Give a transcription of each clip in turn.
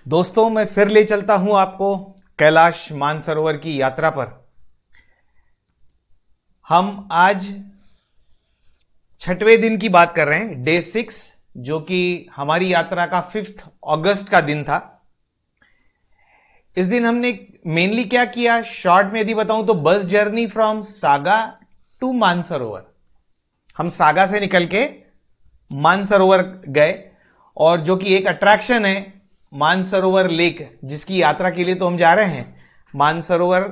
दोस्तों, मैं फिर ले चलता हूं आपको कैलाश मानसरोवर की यात्रा पर। हम आज छठवें दिन की बात कर रहे हैं, डे 6, जो कि हमारी यात्रा का 5 अगस्त का दिन था। इस दिन हमने मेनली क्या किया, शॉर्ट में यदि बताऊं तो बस journey from Saga to Mansarovar. हम सागा से निकल के मानसरोवर गए, और जो कि एक अट्रैक्शन है मानसरोवर लेक, जिसकी यात्रा के लिए तो हम जा रहे हैं मानसरोवर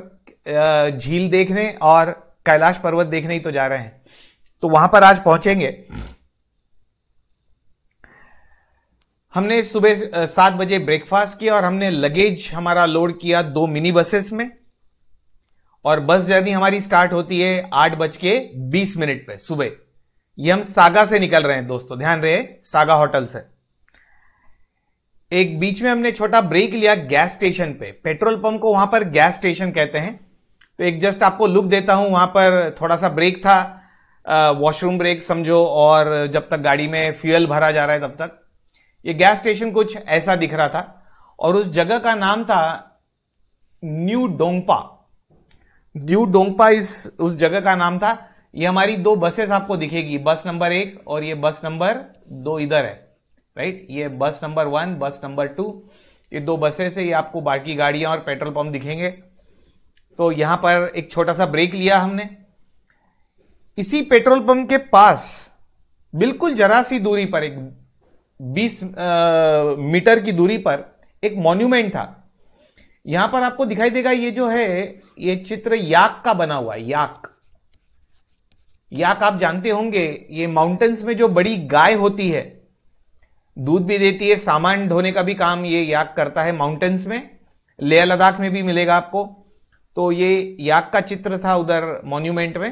झील देखने और कैलाश पर्वत देखने ही तो जा रहे हैं। तो वहां पर आज पहुंचेंगे। हमने सुबह 7 बजे ब्रेकफास्ट किया और हमने लगेज हमारा लोड किया 2 मिनी बसेस में, और बस जर्नी हमारी स्टार्ट होती है 8:20 पे सुबह। ये हम सागा से निकल रहे हैं दोस्तों, ध्यान रहे, सागा होटल से। एक बीच में हमने छोटा ब्रेक लिया गैस स्टेशन पे। पेट्रोल पंप को वहां पर गैस स्टेशन कहते हैं। तो एक जस्ट आपको लुक देता हूं, वहां पर थोड़ा सा ब्रेक था, वॉशरूम ब्रेक समझो, और जब तक गाड़ी में फ्यूल भरा जा रहा है तब तक। ये गैस स्टेशन कुछ ऐसा दिख रहा था, और उस जगह का नाम था न्यू डोंगपा। न्यू डोंगपा उस जगह का नाम था। ये हमारी 2 बसेस आपको दिखेगी, बस नंबर 1 और ये बस नंबर 2 इधर है, राइट। ये बस नंबर 1, बस नंबर 2, ये 2 बसेस है। ये आपको बाकी गाड़ियां और पेट्रोल पंप दिखेंगे। तो यहां पर एक छोटा सा ब्रेक लिया हमने। इसी पेट्रोल पंप के पास बिल्कुल जरा सी दूरी पर, एक 20 मीटर की दूरी पर एक मॉन्यूमेंट था। यहां पर आपको दिखाई देगा, ये जो है ये चित्र याक का बना हुआ है। याक आप जानते होंगे, ये माउंटेन्स में जो बड़ी गाय होती है, दूध भी देती है, सामान ढोने का भी काम ये याक करता है माउंटेन्स में। लेह लद्दाख में भी मिलेगा आपको। तो ये याक का चित्र था उधर मॉन्यूमेंट में।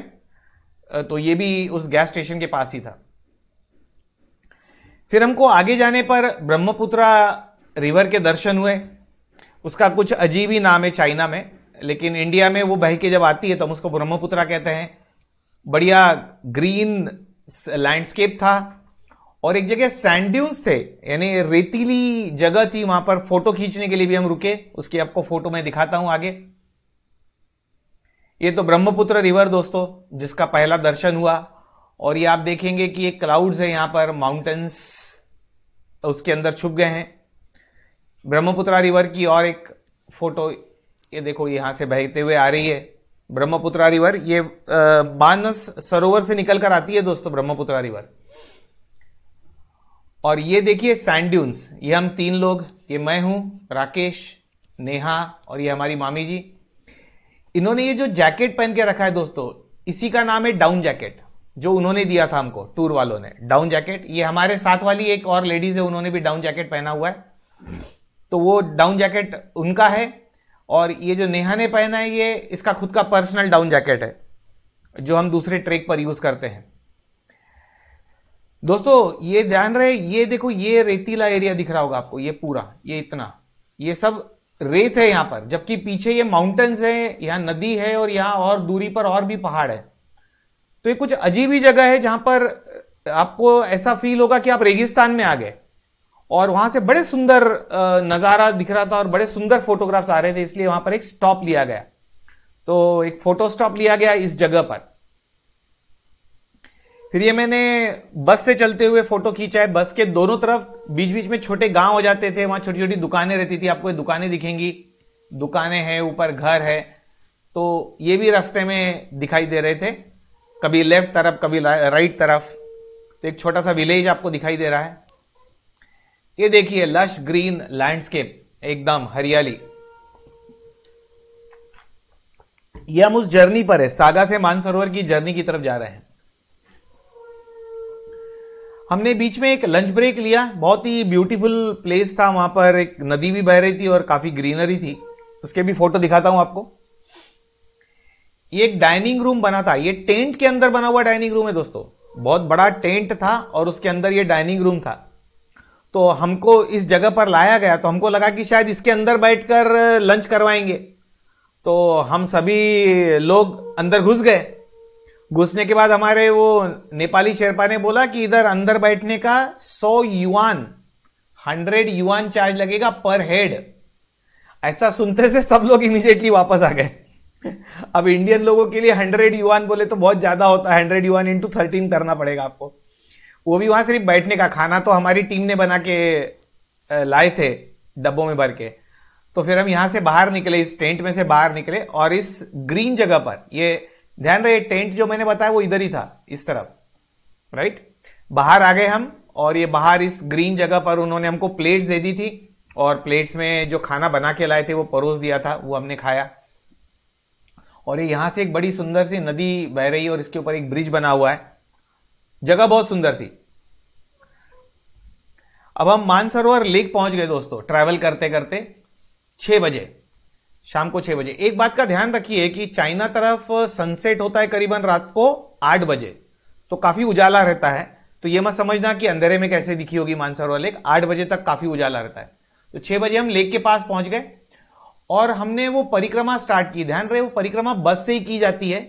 तो ये भी उस गैस स्टेशन के पास ही था। फिर हमको आगे जाने पर ब्रह्मपुत्रा रिवर के दर्शन हुए। उसका कुछ अजीब ही नाम है चाइना में, लेकिन इंडिया में वो बह के जब आती है तो हम उसको ब्रह्मपुत्रा कहते हैं। बढ़िया ग्रीन लैंडस्केप था, और एक जगह सैंड ड्यून्स थे, यानी रेतीली जगह थी। वहां पर फोटो खींचने के लिए भी हम रुके, उसकी आपको फोटो मैं दिखाता हूं आगे। ये तो ब्रह्मपुत्र रिवर दोस्तों, जिसका पहला दर्शन हुआ। और ये आप देखेंगे कि एक क्लाउड्स है यहां पर, माउंटेन्स उसके अंदर छुप गए हैं। ब्रह्मपुत्र रिवर की और एक फोटो, ये देखो यहां से बहते हुए आ रही है ब्रह्मपुत्र रिवर। ये मानस सरोवर से निकलकर आती है दोस्तों ब्रह्मपुत्र रिवर। और ये देखिए सैंड ड्यून्स। ये हम 3 लोग, ये मैं हूं, राकेश, नेहा और ये हमारी मामी जी। इन्होंने ये जो जैकेट पहन के रखा है दोस्तों, इसी का नाम है डाउन जैकेट, जो उन्होंने दिया था हमको, टूर वालों ने, डाउन जैकेट। ये हमारे साथ वाली एक और लेडीज है, उन्होंने भी डाउन जैकेट पहना हुआ है। तो वो डाउन जैकेट उनका है, और ये जो नेहा ने पहना है, ये इसका खुद का पर्सनल डाउन जैकेट है, जो हम दूसरे ट्रेक पर यूज करते हैं। दोस्तों ये ध्यान रहे, ये देखो, ये रेतीला एरिया दिख रहा होगा आपको, ये पूरा, ये इतना, ये सब रेत है यहां पर, जबकि पीछे ये माउंटेन्स है, यहां नदी है, और यहां और दूरी पर और भी पहाड़ है। तो ये कुछ अजीब ही जगह है, जहां पर आपको ऐसा फील होगा कि आप रेगिस्तान में आ गए। और वहां से बड़े सुंदर नजारा दिख रहा था, और बड़े सुंदर फोटोग्राफ्स आ रहे थे, इसलिए वहां पर एक स्टॉप लिया गया। तो एक फोटो स्टॉप लिया गया इस जगह पर। फिर ये मैंने बस से चलते हुए फोटो खींचा है। बस के दोनों तरफ बीच बीच में छोटे गांव हो जाते थे, वहां छोटी छोटी दुकानें रहती थी। आपको ये दुकानें दिखेंगी, दुकानें हैं, ऊपर घर है। तो ये भी रास्ते में दिखाई दे रहे थे, कभी लेफ्ट तरफ कभी राइट तरफ। तो एक छोटा सा विलेज आपको दिखाई दे रहा है। ये देखिए लश ग्रीन लैंडस्केप, एकदम हरियाली। ये हम उस जर्नी पर है, सागा से मानसरोवर की जर्नी की तरफ जा रहे हैं। हमने बीच में एक लंच ब्रेक लिया। बहुत ही ब्यूटीफुल प्लेस था, वहां पर एक नदी भी बह रही थी और काफी ग्रीनरी थी। उसके भी फोटो दिखाता हूं आपको। ये एक डाइनिंग रूम बना था, ये टेंट के अंदर बना हुआ डाइनिंग रूम है दोस्तों। बहुत बड़ा टेंट था और उसके अंदर ये डाइनिंग रूम था। तो हमको इस जगह पर लाया गया, तो हमको लगा कि शायद इसके अंदर बैठकर लंच करवाएंगे। तो हम सभी लोग अंदर घुस गए। घुसने के बाद हमारे वो नेपाली शेरपा ने बोला कि इधर अंदर बैठने का 100 युआन 100 युआन चार्ज लगेगा पर हेड। ऐसा सुनते से सब लोग इमीडिएटली वापस आ गए। अब इंडियन लोगों के लिए 100 युआन बोले तो बहुत ज्यादा होता है, 100 युआन इंटू 13 करना पड़ेगा आपको। वो भी वहां सिर्फ बैठने का, खाना तो हमारी टीम ने बना के लाए थे डब्बों में भर के। तो फिर हम यहां से बाहर निकले, इस टेंट में से बाहर निकले और इस ग्रीन जगह पर, ये ध्यान रहे टेंट जो मैंने बताया वो इधर ही था, इस तरफ, राइट। बाहर आ गए हम और ये बाहर इस ग्रीन जगह पर उन्होंने हमको प्लेट्स दे दी थी और प्लेट्स में जो खाना बना के लाए थे वो परोस दिया था, वो हमने खाया। और ये यहां से एक बड़ी सुंदर सी नदी बह रही है और इसके ऊपर एक ब्रिज बना हुआ है। जगह बहुत सुंदर थी। अब हम मानसरोवर लेक पहुंच गए दोस्तों, ट्रैवल करते करते 6 बजे, शाम को 6 बजे। एक बात का ध्यान रखिए कि चाइना तरफ सनसेट होता है करीबन रात को 8 बजे, तो काफी उजाला रहता है। तो ये मत समझना कि अंधेरे में कैसे दिखी होगी मानसरोवर लेक, 8 बजे तक काफी उजाला रहता है। तो 6 बजे हम लेक के पास पहुंच गए और हमने वो परिक्रमा स्टार्ट की। ध्यान रहे वो परिक्रमा बस से ही की जाती है,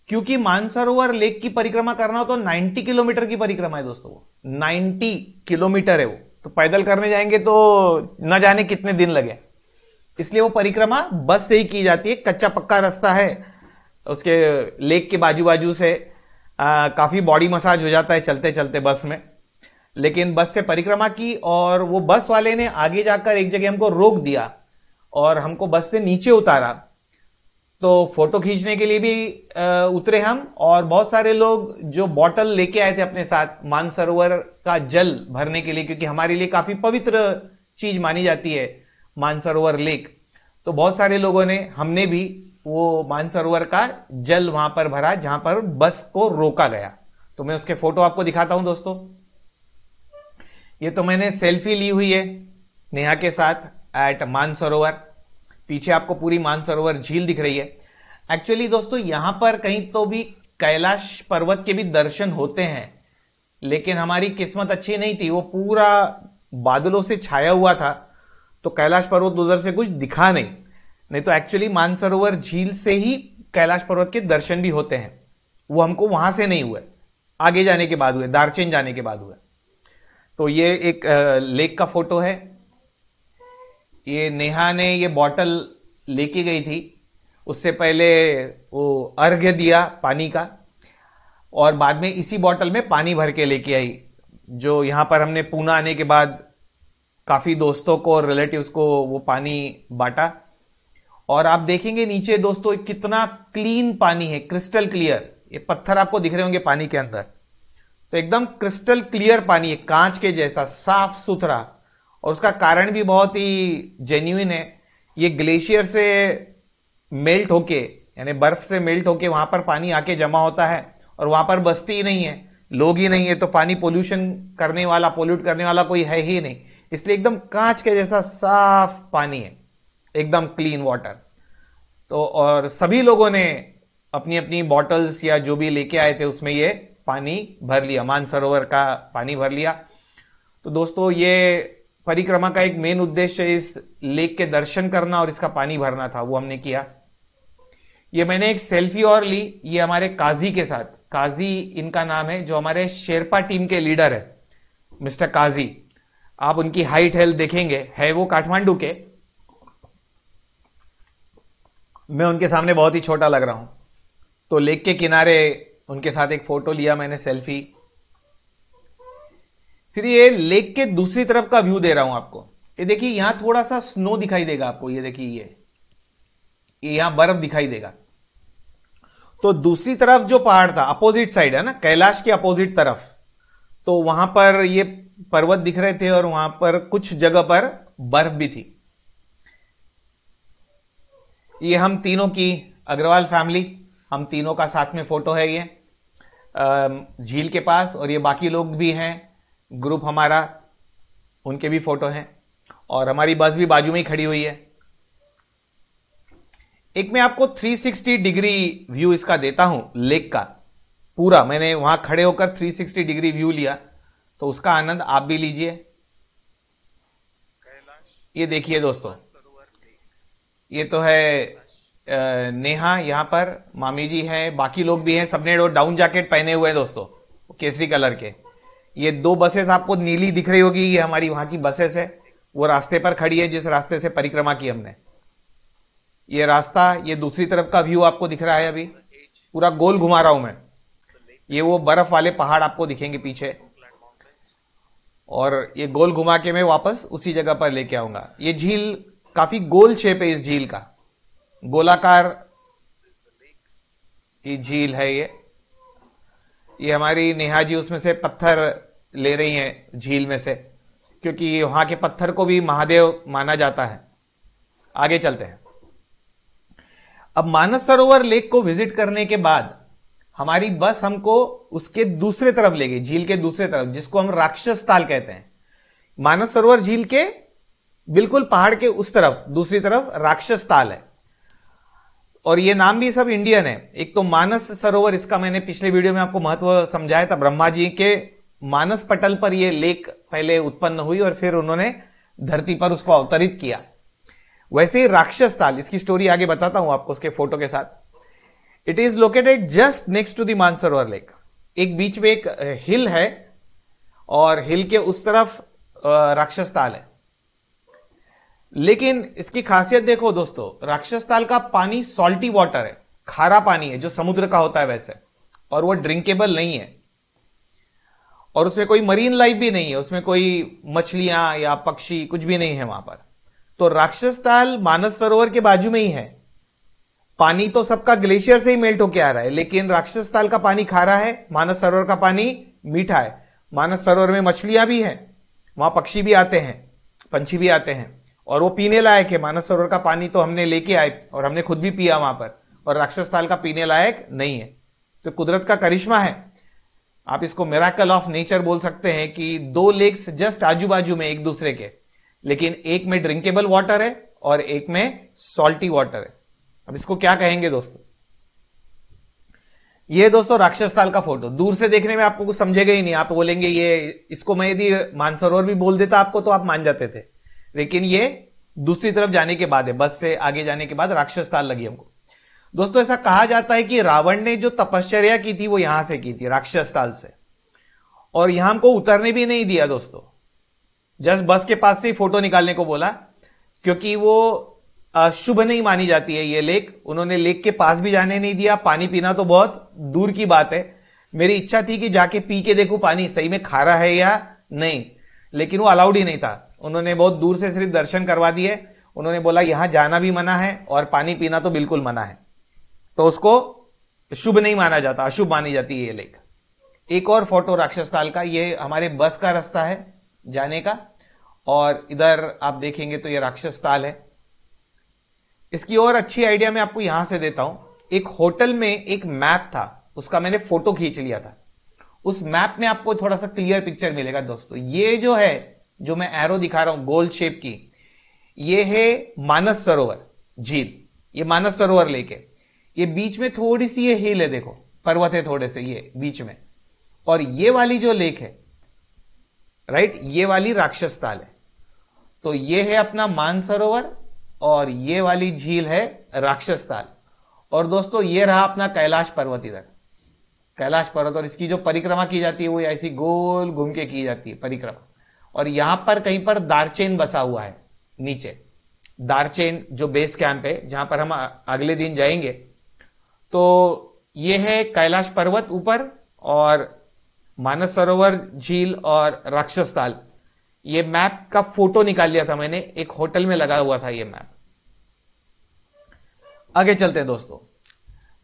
क्योंकि मानसरोवर लेक की परिक्रमा करना हो तो 90 किलोमीटर की परिक्रमा है दोस्तों, वो 90 किलोमीटर है वो। तो पैदल करने जाएंगे तो न जाने कितने दिन लगे, इसलिए वो परिक्रमा बस से ही की जाती है। कच्चा पक्का रास्ता है उसके लेक के बाजू बाजू से, काफी बॉडी मसाज हो जाता है चलते चलते बस में। लेकिन बस से परिक्रमा की और वो बस वाले ने आगे जाकर एक जगह हमको रोक दिया और हमको बस से नीचे उतारा। तो फोटो खींचने के लिए भी उतरे हम, और बहुत सारे लोग जो बॉटल लेके आए थे अपने साथ मानसरोवर का जल भरने के लिए, क्योंकि हमारे लिए काफी पवित्र चीज मानी जाती है मानसरोवर लेक। तो बहुत सारे लोगों ने, हमने भी वो मानसरोवर का जल वहां पर भरा जहां पर बस को रोका गया। तो मैं उसके फोटो आपको दिखाता हूं दोस्तों। ये तो मैंने सेल्फी ली हुई है नेहा के साथ एट मानसरोवर। पीछे आपको पूरी मानसरोवर झील दिख रही है। एक्चुअली दोस्तों यहां पर कहीं तो भी कैलाश पर्वत के भी दर्शन होते हैं, लेकिन हमारी किस्मत अच्छी नहीं थी, वो पूरा बादलों से छाया हुआ था, तो कैलाश पर्वत उधर से कुछ दिखा नहीं तो एक्चुअली मानसरोवर झील से ही कैलाश पर्वत के दर्शन भी होते हैं। वो हमको वहां से नहीं हुए, आगे जाने के बाद हुए, दार्चेन जाने के बाद हुए। तो ये एक लेक का फोटो है। ये नेहा ने ये बॉटल लेके गई थी, उससे पहले वो अर्घ्य दिया पानी का, और बाद में इसी बॉटल में पानी भर के लेके आई, जो यहां पर हमने पूना आने के बाद काफी दोस्तों को और रिलेटिव्स को वो पानी बांटा। और आप देखेंगे नीचे दोस्तों कितना क्लीन पानी है, क्रिस्टल क्लियर। ये पत्थर आपको दिख रहे होंगे पानी के अंदर, तो एकदम क्रिस्टल क्लियर पानी है, कांच के जैसा साफ सुथरा। और उसका कारण भी बहुत ही जेन्युइन है। ये ग्लेशियर से मेल्ट होके, यानी बर्फ से मेल्ट होके वहां पर पानी आके जमा होता है, और वहां पर बस्ती ही नहीं है, लोग ही नहीं है, तो पानी पोल्यूशन करने वाला, पोल्यूट करने वाला कोई है ही नहीं, इसलिए एकदम कांच के जैसा साफ पानी है, एकदम क्लीन वाटर। तो और सभी लोगों ने अपनी अपनी बॉटल्स या जो भी लेके आए थे उसमें ये पानी भर लिया, मानसरोवर का पानी भर लिया। तो दोस्तों ये परिक्रमा का एक मेन उद्देश्य इस लेक के दर्शन करना और इसका पानी भरना था, वो हमने किया। ये मैंने एक सेल्फी और ली, ये हमारे काजी के साथ, काजी इनका नाम है, जो हमारे शेरपा टीम के लीडर है, मिस्टर काजी। आप उनकी हाइट हेल्थ देखेंगे, है वो काठमांडू के। मैं उनके सामने बहुत ही छोटा लग रहा हूं। तो लेक के किनारे उनके साथ एक फोटो लिया मैंने, सेल्फी। फिर ये लेक के दूसरी तरफ का व्यू दे रहा हूं आपको। ये देखिए यहां थोड़ा सा स्नो दिखाई देगा आपको, ये देखिए ये यहां बर्फ दिखाई देगा। तो दूसरी तरफ जो पहाड़ था, अपोजिट साइड है ना, कैलाश के अपोजिट तरफ, तो वहां पर ये पर्वत दिख रहे थे और वहां पर कुछ जगह पर बर्फ भी थी। ये हम तीनों की, अग्रवाल फैमिली, हम तीनों का साथ में फोटो है ये झील के पास, और ये बाकी लोग भी हैं, ग्रुप हमारा, उनके भी फोटो हैं, और हमारी बस भी बाजू में ही खड़ी हुई है। एक मैं आपको 360 डिग्री व्यू इसका देता हूं, लेक का पूरा। मैंने वहां खड़े होकर 360 डिग्री व्यू लिया, तो उसका आनंद आप भी लीजिए। ये देखिए दोस्तों, ये तो है नेहा, यहां पर मामी जी है, बाकी लोग भी हैं, सबने डाउन जैकेट पहने हुए हैं दोस्तों, केसरी कलर के। ये दो बसेस आपको नीली दिख रही होगी, ये हमारी वहां की बसेस है, वो रास्ते पर खड़ी है जिस रास्ते से परिक्रमा की हमने। ये रास्ता, ये दूसरी तरफ का व्यू आपको दिख रहा है, अभी पूरा गोल घुमा रहा हूं मैं। ये वो बर्फ वाले पहाड़ आपको दिखेंगे पीछे, और ये गोल घुमा के मैं वापस उसी जगह पर लेके आऊंगा। ये झील काफी गोल शेप है इस झील का, गोलाकार ये झील है। ये हमारी नेहा जी उसमें से पत्थर ले रही हैं झील में से, क्योंकि वहां के पत्थर को भी महादेव माना जाता है। आगे चलते हैं। अब मानस सरोवर लेक को विजिट करने के बाद हमारी बस हमको उसके दूसरे तरफ ले गई, झील के दूसरे तरफ, जिसको हम राक्षस ताल कहते हैं। मानस सरोवर झील के बिल्कुल पहाड़ के उस तरफ, दूसरी तरफ राक्षस ताल है। और ये नाम भी सब इंडियन है। एक तो मानस सरोवर, इसका मैंने पिछले वीडियो में आपको महत्व समझाया था। ब्रह्मा जी के मानस पटल पर यह लेक पहले उत्पन्न हुई और फिर उन्होंने धरती पर उसको अवतरित किया। वैसे ही राक्षस ताल, इसकी स्टोरी आगे बताता हूं आपको उसके फोटो के साथ। It is located just next to the Mansarovar lake. एक बीच में एक हिल है और हिल के उस तरफ राक्षस ताल है। लेकिन इसकी खासियत देखो दोस्तों, राक्षस ताल का पानी सॉल्टी वाटर है, खारा पानी है जो समुद्र का होता है वैसे, और वो ड्रिंकेबल नहीं है। और उसमें कोई मरीन लाइफ भी नहीं है, उसमें कोई मछलियां या पक्षी कुछ भी नहीं है वहां पर। तो राक्षस ताल मानस सरोवर के बाजू में ही है। पानी तो सबका ग्लेशियर से ही मेल्ट होके आ रहा है, लेकिन राक्षस ताल का पानी खारा है, मानस सरोवर का पानी मीठा है। मानस सरोवर में मछलियां भी हैं, वहां पक्षी भी आते हैं, पंछी भी आते हैं, और वो पीने लायक है। मानस सरोवर का पानी तो हमने लेके आए और हमने खुद भी पिया वहां पर, और राक्षस ताल का पीने लायक नहीं है। तो कुदरत का करिश्मा है, आप इसको मिरेकल ऑफ नेचर बोल सकते हैं कि दो लेक्स जस्ट आजू बाजू में एक दूसरे के, लेकिन एक में ड्रिंकेबल वाटर है और एक में सॉल्टी वाटर है। अब इसको क्या कहेंगे दोस्तों? ये दोस्तों राक्षस ताल का फोटो। दूर से देखने में आपको कुछ समझेगा ही नहीं, आप बोलेंगे ये, इसको मैं यदि मानसरोवर भी बोल देता आपको तो आप मान जाते थे, लेकिन ये दूसरी तरफ जाने के बाद है, बस से आगे जाने के बाद राक्षस ताल लगी हमको। दोस्तों ऐसा कहा जाता है कि रावण ने जो तपश्चर्या की थी वो यहां से की थी, राक्षस ताल से, और यहां हमको उतरने भी नहीं दिया दोस्तों। जस्ट बस के पास से ही फोटो निकालने को बोला, क्योंकि वो शुभ नहीं मानी जाती है ये लेक। उन्होंने लेक के पास भी जाने नहीं दिया। पानी पीना तो बहुत दूर की बात है। मेरी इच्छा थी कि जाके पी के देखूं पानी सही में खारा है या नहीं, लेकिन वो अलाउड ही नहीं था। उन्होंने बहुत दूर से सिर्फ दर्शन करवा दिए। उन्होंने बोला यहां जाना भी मना है और पानी पीना तो बिल्कुल मना है, तो उसको शुभ नहीं माना जाता, अशुभ मानी जाती है ये लेक। एक और फोटो राक्षस ताल का, ये हमारे बस का रास्ता है जाने का, और इधर आप देखेंगे तो ये राक्षस ताल है। इसकी और अच्छी आइडिया मैं आपको यहां से देता हूं। एक होटल में एक मैप था, उसका मैंने फोटो खींच लिया था। उस मैप में आपको थोड़ा सा क्लियर पिक्चर मिलेगा दोस्तों। ये जो है, जो मैं एरो दिखा रहा हूं गोल शेप की, ये है मानस सरोवर झील, ये मानस सरोवर लेक है। ये बीच में थोड़ी सी ये हिल है, देखो पर्वत है थोड़े से ये बीच में, और ये वाली जो लेक है राइट, ये वाली राक्षस ताल है। तो ये है अपना मानसरोवर और ये वाली झील है राक्षस ताल। और दोस्तों ये रहा अपना कैलाश पर्वत, इधर कैलाश पर्वत, और इसकी जो परिक्रमा की जाती है वो ऐसी गोल घूम के की जाती है परिक्रमा। और यहां पर कहीं पर दारचेन बसा हुआ है नीचे, दारचेन जो बेस कैंप है जहां पर हम अगले दिन जाएंगे। तो ये है कैलाश पर्वत ऊपर, और मानस सरोवर झील और राक्षस ताल। ये मैप का फोटो निकाल लिया था मैंने, एक होटल में लगा हुआ था ये मैप। आगे चलते हैं दोस्तों।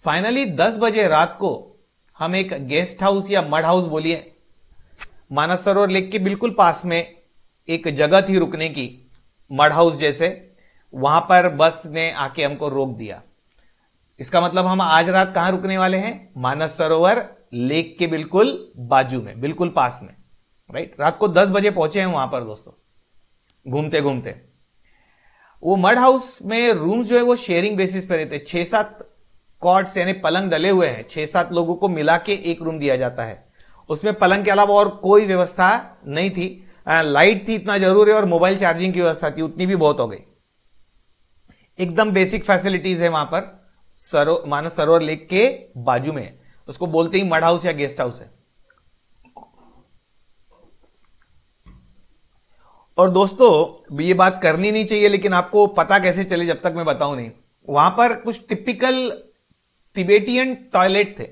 फाइनली 10 बजे रात को हम एक गेस्ट हाउस या मड हाउस बोलिए, मानस सरोवर लेक के बिल्कुल पास में एक जगह थी रुकने की, मड हाउस जैसे, वहां पर बस ने आके हमको रोक दिया। इसका मतलब हम आज रात कहां रुकने वाले हैं? मानस सरोवर लेक के बिल्कुल बाजू में, बिल्कुल पास में, राइट। रात को 10 बजे पहुंचे हैं वहां पर दोस्तों, घूमते घूमते। वो मड हाउस में रूम्स जो है वो शेयरिंग बेसिस पे रहते हैं। 6-7 कॉट्स यानी पलंग डले हुए हैं, 6-7 लोगों को मिला के एक रूम दिया जाता है। उसमें पलंग के अलावा और कोई व्यवस्था नहीं थी। लाइट थी इतना जरूर है, और मोबाइल चार्जिंग की व्यवस्था थी, उतनी भी बहुत हो गई। एकदम बेसिक फैसिलिटीज है वहां पर, मानस सरोवर लेक के बाजू में। उसको बोलते ही मड हाउस या गेस्ट हाउस है। और दोस्तों ये बात करनी नहीं चाहिए, लेकिन आपको पता कैसे चले जब तक मैं बताऊं नहीं। वहां पर कुछ टिपिकल तिबेटियन टॉयलेट थे,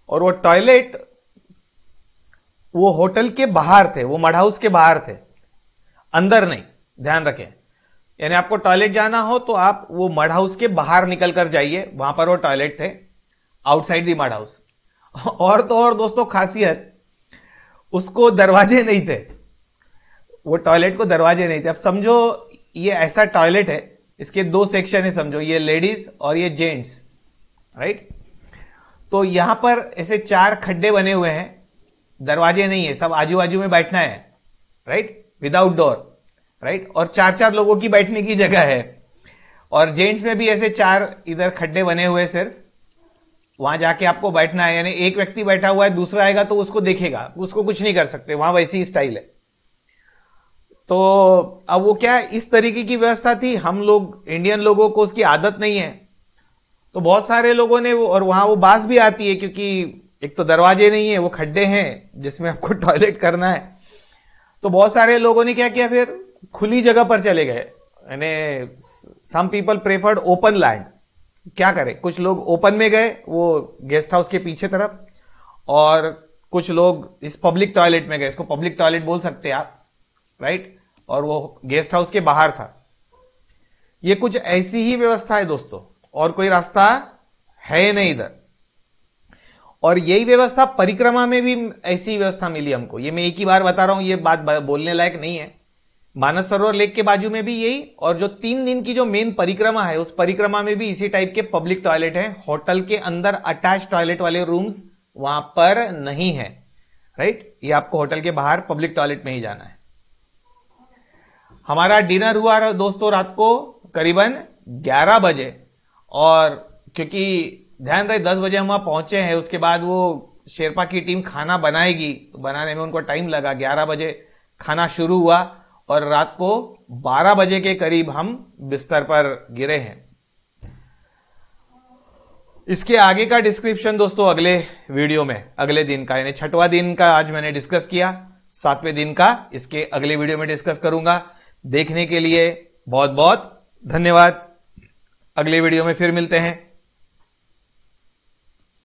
और वो टॉयलेट वो होटल के बाहर थे, वो मड हाउस के बाहर थे, अंदर नहीं, ध्यान रखें। यानी आपको टॉयलेट जाना हो तो आप वो मड हाउस के बाहर निकल कर जाइए, वहां पर वो टॉयलेट थे, आउटसाइड दी मड हाउस। और तो और दोस्तों खासियत, उसको दरवाजे नहीं थे, वो टॉयलेट को दरवाजे नहीं थे। अब समझो ये ऐसा टॉयलेट है, इसके दो सेक्शन है, समझो ये लेडीज और ये जेंट्स, राइट। तो यहां पर ऐसे 4 खड्डे बने हुए हैं, दरवाजे नहीं है, सब आजू बाजू में बैठना है, राइट, विदाउट डोर, राइट। और 4-4 लोगों की बैठने की जगह है। और जेंट्स में भी ऐसे 4 इधर खड्डे बने हुए, सिर्फ वहां जाके आपको बैठना है। यानी एक व्यक्ति बैठा हुआ है, दूसरा आएगा तो उसको देखेगा, उसको कुछ नहीं कर सकते, वहां वैसी ही स्टाइल है। तो अब वो क्या, इस तरीके की व्यवस्था थी। हम लोग इंडियन लोगों को उसकी आदत नहीं है, तो बहुत सारे लोगों ने और वहां वो बास भी आती है, क्योंकि एक तो दरवाजे नहीं है, वो खड्डे हैं जिसमें आपको टॉयलेट करना है। तो बहुत सारे लोगों ने क्या किया, फिर खुली जगह पर चले गए। यानी some people preferred open land. क्या करें, कुछ लोग ओपन में गए, वो गेस्ट हाउस के पीछे तरफ, और कुछ लोग इस पब्लिक टॉयलेट में गए, इसको पब्लिक टॉयलेट बोल सकते हैं आप, राइट। और वो गेस्ट हाउस के बाहर था। ये कुछ ऐसी ही व्यवस्था है दोस्तों, और कोई रास्ता है नहीं इधर। और यही व्यवस्था परिक्रमा में भी ऐसी व्यवस्था मिली हमको। ये मैं एक ही बार बता रहा हूं, ये बात बोलने लायक नहीं है। मानस सरोवर लेक के बाजू में भी यही, और जो 3 दिन की जो मेन परिक्रमा है, उस परिक्रमा में भी इसी टाइप के पब्लिक टॉयलेट है। होटल के अंदर अटैच टॉयलेट वाले रूम्स वहां पर नहीं है, राइट। ये आपको होटल के बाहर पब्लिक टॉयलेट में ही जाना है। हमारा डिनर हुआ दोस्तों रात को करीबन 11 बजे, और क्योंकि ध्यान रहे 10 बजे हम वहां पहुंचे हैं, उसके बाद वो शेरपा की टीम खाना बनाएगी, तो बनाने में उनको टाइम लगा। 11 बजे खाना शुरू हुआ, और रात को 12 बजे के करीब हम बिस्तर पर गिरे हैं। इसके आगे का डिस्क्रिप्शन दोस्तों अगले वीडियो में, अगले दिन का, यानी 6वां दिन का आज मैंने डिस्कस किया, 7वें दिन का इसके अगले वीडियो में डिस्कस करूंगा। देखने के लिए बहुत बहुत धन्यवाद। अगले वीडियो में फिर मिलते हैं।